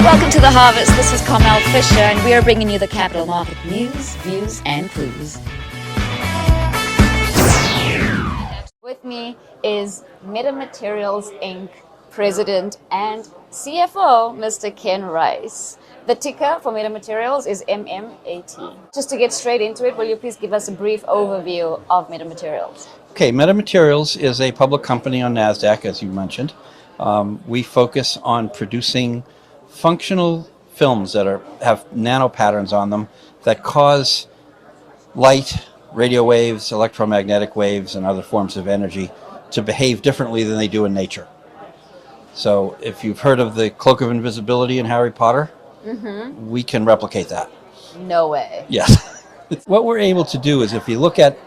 Welcome to The Harvest. This is Carmel Fisher, and we are bringing you the capital market news, views, and clues. With me is Metamaterials Inc. President and CFO, Mr. Ken Rice. The ticker for Metamaterials is MMAT. Just to get straight into it, will you please give us a brief overview of Metamaterials? Okay, Metamaterials is a public company on Nasdaq, as you mentioned. We focus on producing functional films that have nano patterns on them that cause light, radio waves, electromagnetic waves, and other forms of energy to behave differently than they do in nature. So if you've heard of the cloak of invisibility in Harry Potter, we can replicate that. No way. Yes. What we're able to do is, if you look at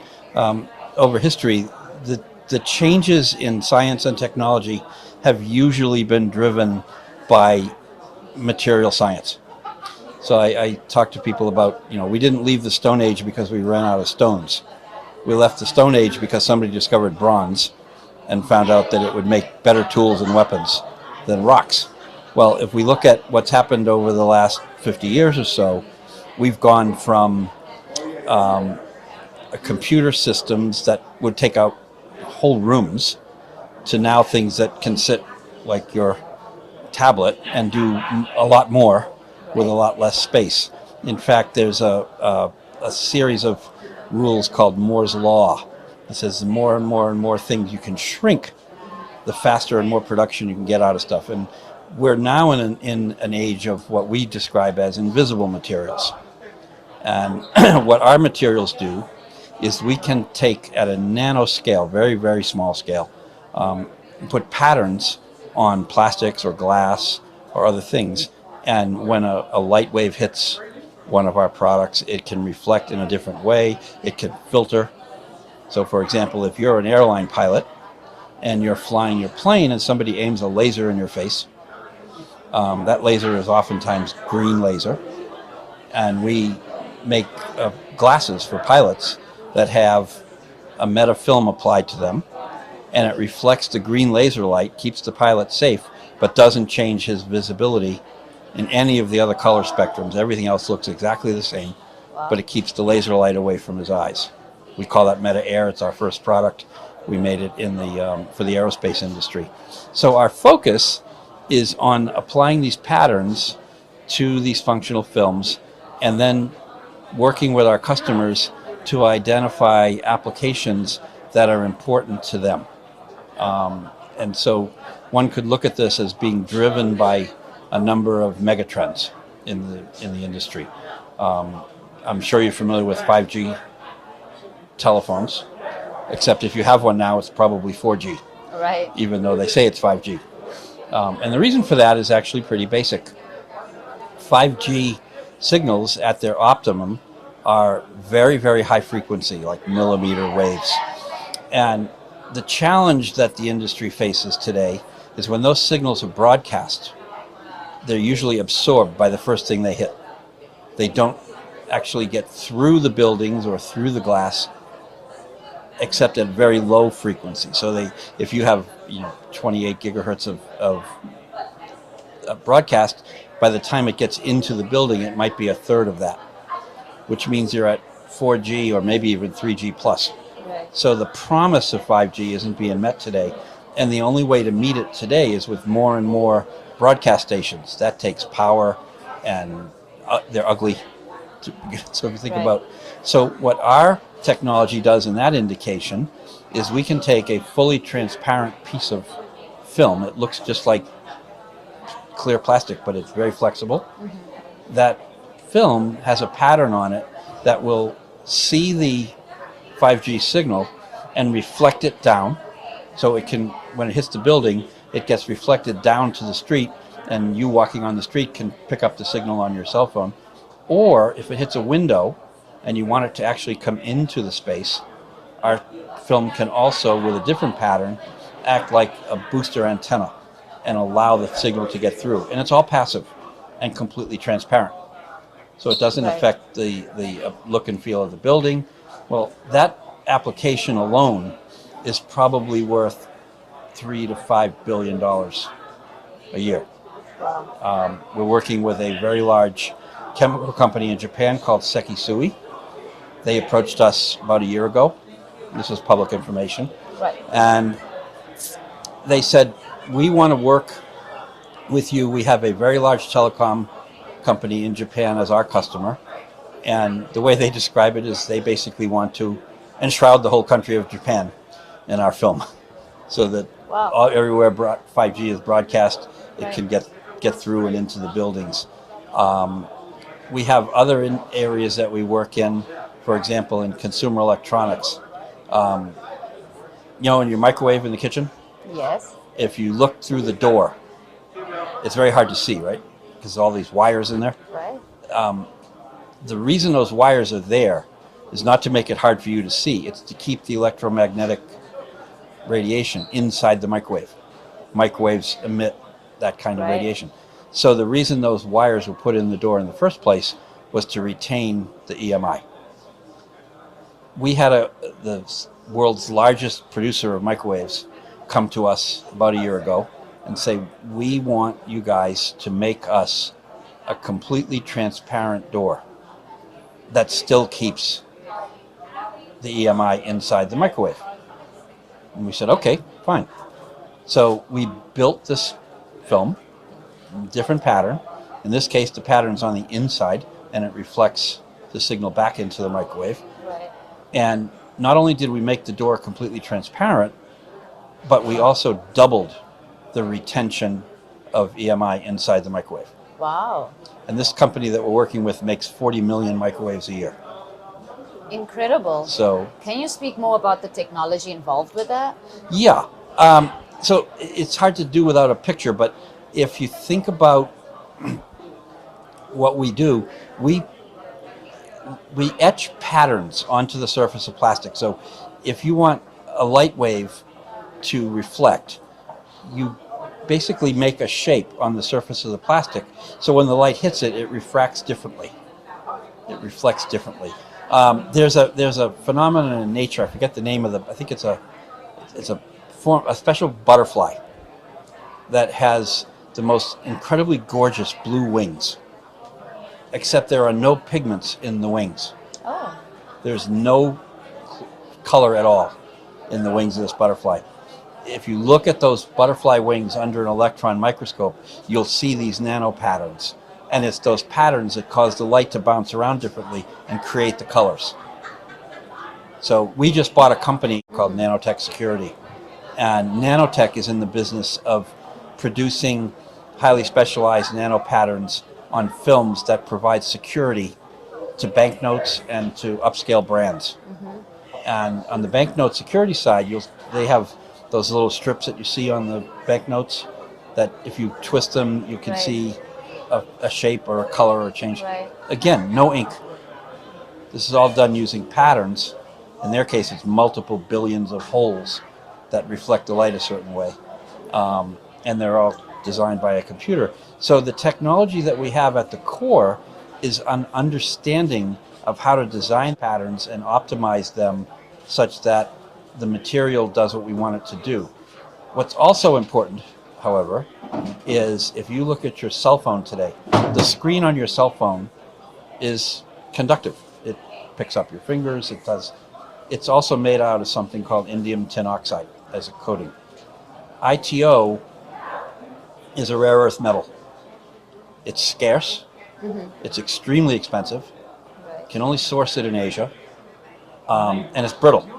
over history, the changes in science and technology have usually been driven by material science. So I talk to people about, we didn't leave the Stone Age because we ran out of stones. We left the Stone Age because somebody discovered bronze and found out that it would make better tools and weapons than rocks. Well, if we look at what's happened over the last 50 years or so, we've gone from computer systems that would take out whole rooms to now things that can sit like your tablet and do a lot more with a lot less space. In fact, there's a series of rules called Moore's Law. It says the more and more and more things you can shrink, the faster and more production you can get out of stuff. And we're now in an age of what we describe as invisible materials. And what our materials do is we can take at a nanoscale, very, very small scale, put patterns on plastics or glass or other things. And when a light wave hits one of our products, it can reflect in a different way. It can filter. So for example, if you're an airline pilot and you're flying your plane and somebody aims a laser in your face, that laser is oftentimes green laser. And we make glasses for pilots that have a metafilm applied to them, and it reflects the green laser light, keeps the pilot safe, but doesn't change his visibility in any of the other color spectrums. Everything else looks exactly the same, but it keeps the laser light away from his eyes. We call that Meta Air. It's our first product. We made it in for the aerospace industry. So our focus is on applying these patterns to these functional films and then working with our customers to identify applications that are important to them. And so one could look at this as being driven by a number of megatrends in the industry. I'm sure you're familiar with 5G telephones, except if you have one now, it's probably 4G, Right. even though they say it's 5G. And the reason for that is actually pretty basic. 5G signals at their optimum are very, very high frequency, like millimeter waves. And the challenge that the industry faces today is when those signals are broadcast, they're usually absorbed by the first thing they hit. They don't actually get through the buildings or through the glass, except at very low frequency. So if you have 28 gigahertz of broadcast, by the time it gets into the building, it might be a third of that, which means you're at 4G or maybe even 3G plus. Right. So the promise of 5G isn't being met today, and the only way to meet it today is with more and more broadcast stations. That takes power, and they're ugly. So if you think about, so what our technology does in that indication is we can take a fully transparent piece of film. It looks just like clear plastic, but it's very flexible. That film has a pattern on it that will see the 5G signal and reflect it down. So it can, when it hits the building, it gets reflected down to the street, and you walking on the street can pick up the signal on your cell phone. Or if it hits a window and you want it to actually come into the space, our film can also, with a different pattern, act like a booster antenna and allow the signal to get through. And it's all passive and completely transparent. So it doesn't affect the look and feel of the building. Well, that application alone is probably worth $3 to $5 billion a year. Wow. We're working with a very large chemical company in Japan called Sekisui. They approached us about a year ago. This is public information. Right. And they said, we want to work with you. We have a very large telecom company in Japan as our customer. And the way they describe it is they basically want to enshroud the whole country of Japan in our film so that Wow. everywhere 5G is broadcast, it Right. can get through and into the buildings. We have other areas that we work in, for example, in consumer electronics. In your microwave in the kitchen, Yes. if you look through the door, it's very hard to see, right? Because all these wires in there. Right. The reason those wires are there is not to make it hard for you to see. It's to keep the electromagnetic radiation inside the microwave. Microwaves emit that kind of Right. radiation. So the reason those wires were put in the door in the first place was to retain the EMI. We had the world's largest producer of microwaves come to us about a year ago and say, we want you guys to make us a completely transparent door that still keeps the EMI inside the microwave. And we said, okay, fine. So we built this film, different pattern. In this case, the pattern's on the inside, and it reflects the signal back into the microwave. Right. And not only did we make the door completely transparent, but we also doubled the retention of EMI inside the microwave. Wow. And this company that we're working with makes 40 million microwaves a year. Incredible. So, Can you speak more about the technology involved with that? yeah. So it's hard to do without a picture, but if you think about what we do, we etch patterns onto the surface of plastic. So if you want a light wave to reflect, you basically make a shape on the surface of the plastic. So when the light hits it, it refracts differently. It reflects differently. There's a phenomenon in nature. I forget the name of I think it's a special butterfly that has the most incredibly gorgeous blue wings. Except there are no pigments in the wings. Oh. There's no color at all in the wings of this butterfly. If you look at those butterfly wings under an electron microscope, you'll see these nano patterns. And it's those patterns that cause the light to bounce around differently and create the colors. So we just bought a company called Nanotech Security. And Nanotech is in the business of producing highly specialized nano patterns on films that provide security to banknotes and to upscale brands. Mm-hmm. And on the banknote security side, they have those little strips that you see on the banknotes that if you twist them, you can Right. see a shape or a color or change. Right. Again, no ink. This is all done using patterns. In their case, it's multiple billions of holes that reflect the light a certain way. And they're all designed by a computer. So the technology that we have at the core is an understanding of how to design patterns and optimize them such that the material does what we want it to do. What's also important, however, is if you look at your cell phone today, the screen on your cell phone is conductive. It picks up your fingers. It's also made out of something called indium tin oxide as a coating. ITO is a rare earth metal. It's scarce. Mm-hmm. It's extremely expensive. Right. Can only source it in Asia. And it's brittle.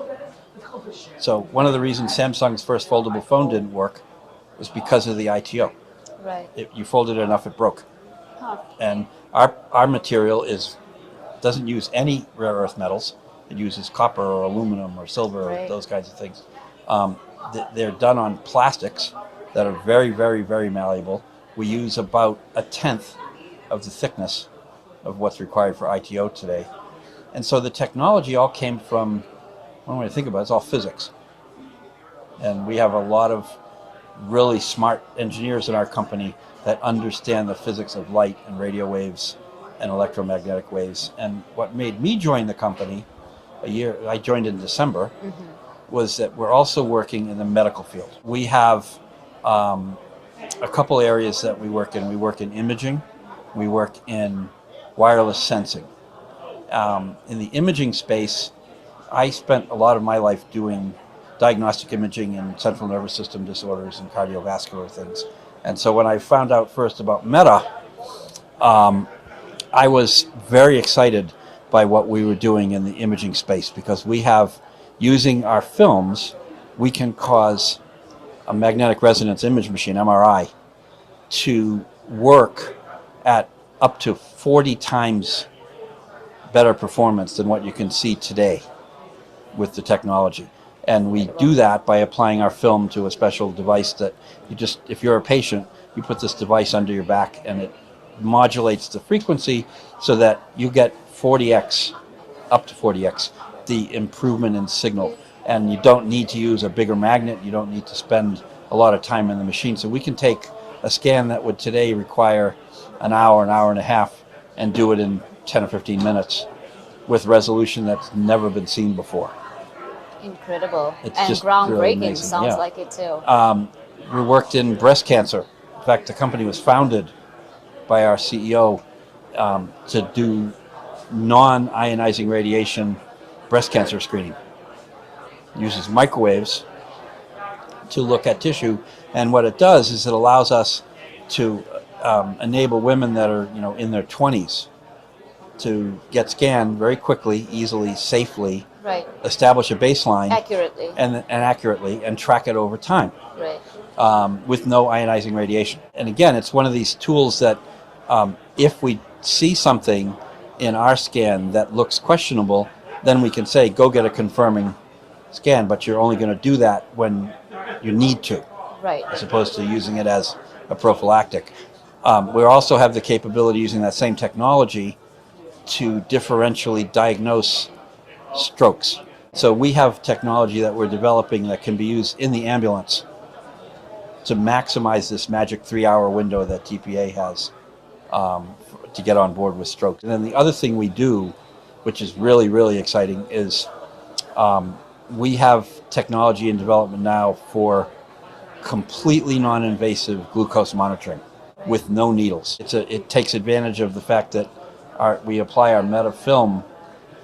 So one of the reasons Samsung's first foldable phone didn't work was because of the ITO. Right. You folded it enough, it broke. Huh. And our material doesn't use any rare earth metals. It uses copper or aluminum or silver Right. or those kinds of things. They're done on plastics that are very, very, very malleable. We use about a tenth of the thickness of what's required for ITO today. And so the technology all came from, one way to think about it, it's all physics. And we have a lot of really smart engineers in our company that understand the physics of light and radio waves and electromagnetic waves. And what made me join the company I joined in December, mm-hmm. was that we're also working in the medical field. We have a couple areas that we work in. We work in imaging. We work in wireless sensing. In the imaging space, I spent a lot of my life doing diagnostic imaging in central nervous system disorders and cardiovascular things. And so when I found out first about Meta, I was very excited by what we were doing in the imaging space, because we have, using our films, we can cause a magnetic resonance image machine, MRI, to work at up to 40 times better performance than what you can see today with the technology. And we do that by applying our film to a special device that you just, if you're a patient, you put this device under your back and it modulates the frequency so that you get 40x, up to 40x, the improvement in signal. And you don't need to use a bigger magnet. You don't need to spend a lot of time in the machine. So we can take a scan that would today require an hour and a half, and do it in 10 or 15 minutes with resolution that's never been seen before. Incredible. It's and just groundbreaking, really amazing. sounds Yeah. like it too. We worked in breast cancer. In fact, the company was founded by our CEO to do non-ionizing radiation breast cancer screening. It uses microwaves to look at tissue, and what it does is it allows us to enable women that are, in their 20s to get scanned very quickly, easily, safely, Right. establish a baseline Accurately. and accurately, and track it over time. Right. With no ionizing radiation. And again, it's one of these tools that if we see something in our scan that looks questionable, then we can say, go get a confirming scan, but you're only going to do that when you need to, Right. as opposed to using it as a prophylactic. We also have the capability, using that same technology, to differentially diagnose strokes. So we have technology that we're developing that can be used in the ambulance to maximize this magic 3-hour window that TPA has to get on board with strokes. And then the other thing we do, which is really, really exciting, is we have technology in development now for completely non-invasive glucose monitoring with no needles. It takes advantage of the fact that we apply our Meta film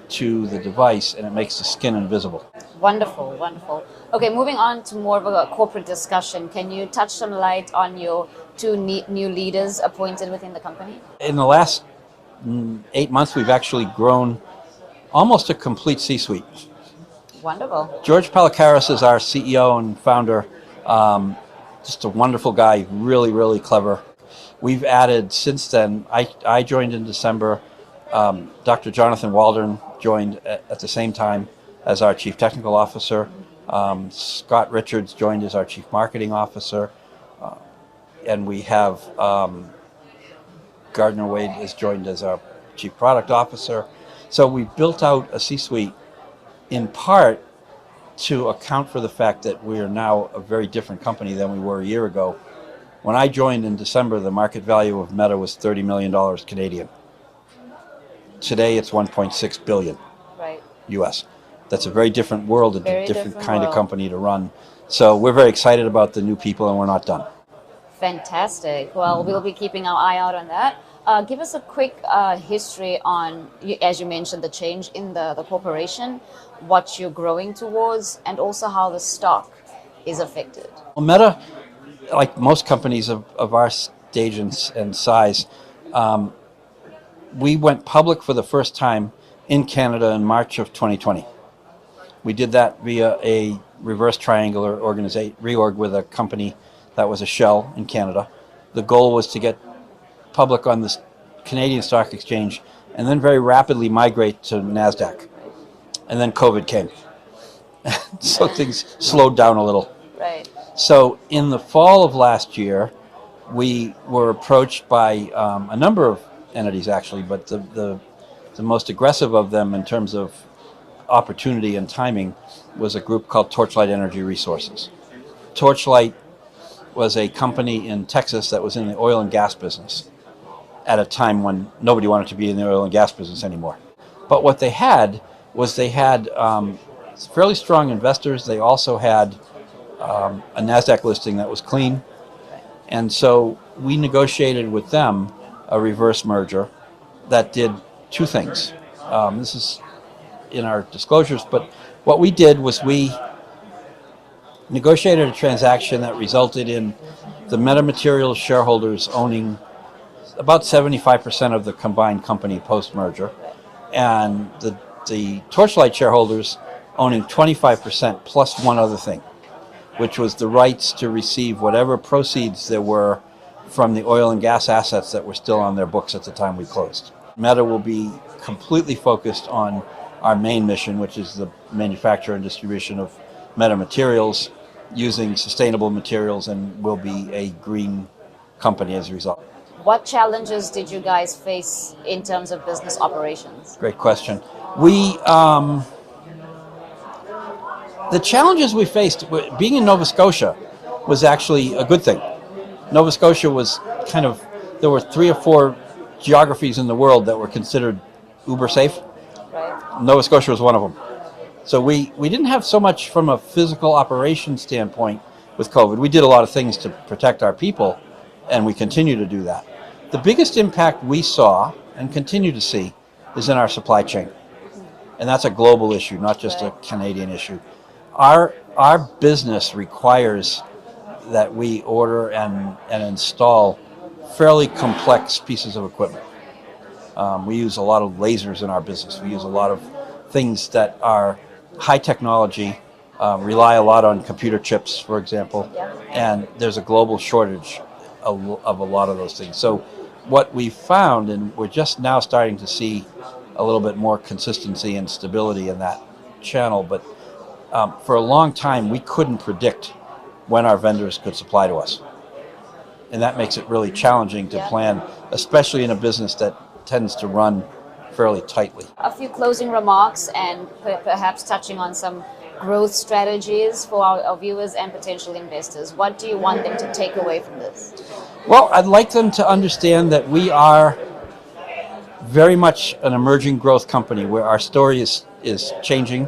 to the device, and it makes the skin invisible. Wonderful, wonderful. Okay, moving on to more of a corporate discussion. Can you touch some light on your two new leaders appointed within the company? In the last 8 months, we've actually grown almost a complete C-suite. Wonderful. George Palikaris is our CEO and founder. Just a wonderful guy, really, really clever. We've added, since then, I joined in December. Dr. Jonathan Waldron joined at the same time as our Chief Technical Officer. Scott Richards joined as our Chief Marketing Officer. And we have Gardner Wade has joined as our Chief Product Officer. So we built out a C-suite in part to account for the fact that we are now a very different company than we were a year ago. When I joined in December, the market value of Meta was $30 million Canadian. Today it's 1.6 billion Right. US. That's a very different world, Very different different kind world. of company to run. So we're very excited about the new people, and we're not done. Fantastic. Well, we'll be keeping our eye out on that. Give us a quick history on, as you mentioned, the change in the corporation, what you're growing towards, and also how the stock is affected. Well, Meta, like most companies of our stage and size, we went public for the first time in Canada in March of 2020. We did that via a reverse triangular reorg with a company that was a shell in Canada. The goal was to get public on the Canadian Stock Exchange and then very rapidly migrate to Nasdaq. And then COVID came. So things slowed down a little. Right. So in the fall of last year, we were approached by a number of entities, actually, but the most aggressive of them in terms of opportunity and timing was a group called Torchlight Energy Resources. Torchlight was a company in Texas that was in the oil and gas business at a time when nobody wanted to be in the oil and gas business anymore. But what they had was fairly strong investors. They also had a Nasdaq listing that was clean. And so we negotiated with them a reverse merger that did two things. This is in our disclosures, but what we did was we negotiated a transaction that resulted in the metamaterials shareholders owning about 75% of the combined company post-merger, and the Torchlight shareholders owning 25% plus one other thing, which was the rights to receive whatever proceeds there were from the oil and gas assets that were still on their books at the time we closed. Meta will be completely focused on our main mission, which is the manufacture and distribution of metamaterials using sustainable materials, and will be a green company as a result. What challenges did you guys face in terms of business operations? Great question. The challenges we faced, being in Nova Scotia, was actually a good thing. Nova Scotia was there were 3 or 4 geographies in the world that were considered uber safe. Right. Nova Scotia was one of them. So we didn't have so much from a physical operation standpoint with COVID. We did a lot of things to protect our people, and we continue to do that. The biggest impact we saw and continue to see is in our supply chain. And that's a global issue, not just a Canadian issue. Our business requires that we order and install fairly complex pieces of equipment. We use a lot of lasers in our business. We use a lot of things that are high technology, rely a lot on computer chips, for example, and there's a global shortage of a lot of those things. So what we found, and we're just now starting to see a little bit more consistency and stability in that channel, but for a long time we couldn't predict when our vendors could supply to us. And that makes it really challenging to plan, especially in a business that tends to run fairly tightly. A few closing remarks and perhaps touching on some growth strategies for our viewers and potential investors. What do you want them to take away from this? Well, I'd like them to understand that we are very much an emerging growth company where our story is changing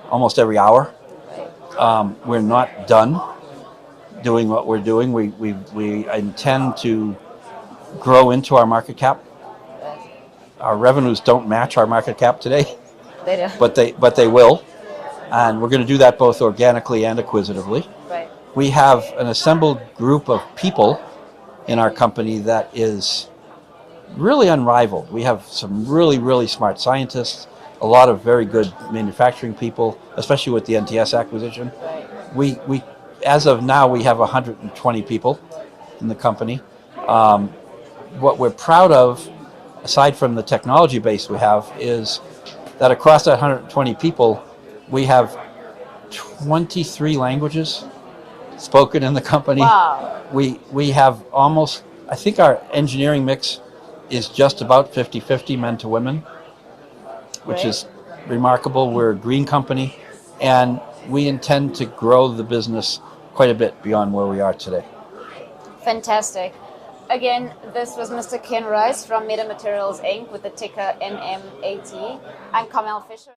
almost every hour. We're not done doing what we're doing. We intend to grow into our market cap. Our revenues don't match our market cap today, They do. but they will, and we're going to do that both organically and acquisitively. Right. We have an assembled group of people in our company that is really unrivaled. We have some really smart scientists, a lot of very good manufacturing people, especially with the NTS acquisition. We as of now we have 120 people in the company. What we're proud of, aside from the technology base we have, is that across that 120 people, we have 23 languages spoken in the company. Wow. We have almost, I think our engineering mix is just about 50-50 men to women, which is remarkable. We're a green company, and we intend to grow the business quite a bit beyond where we are today. Fantastic. Again, this was Mr. Ken Rice from Metamaterials Inc. with the ticker MMAT. I'm Carmel Fisher.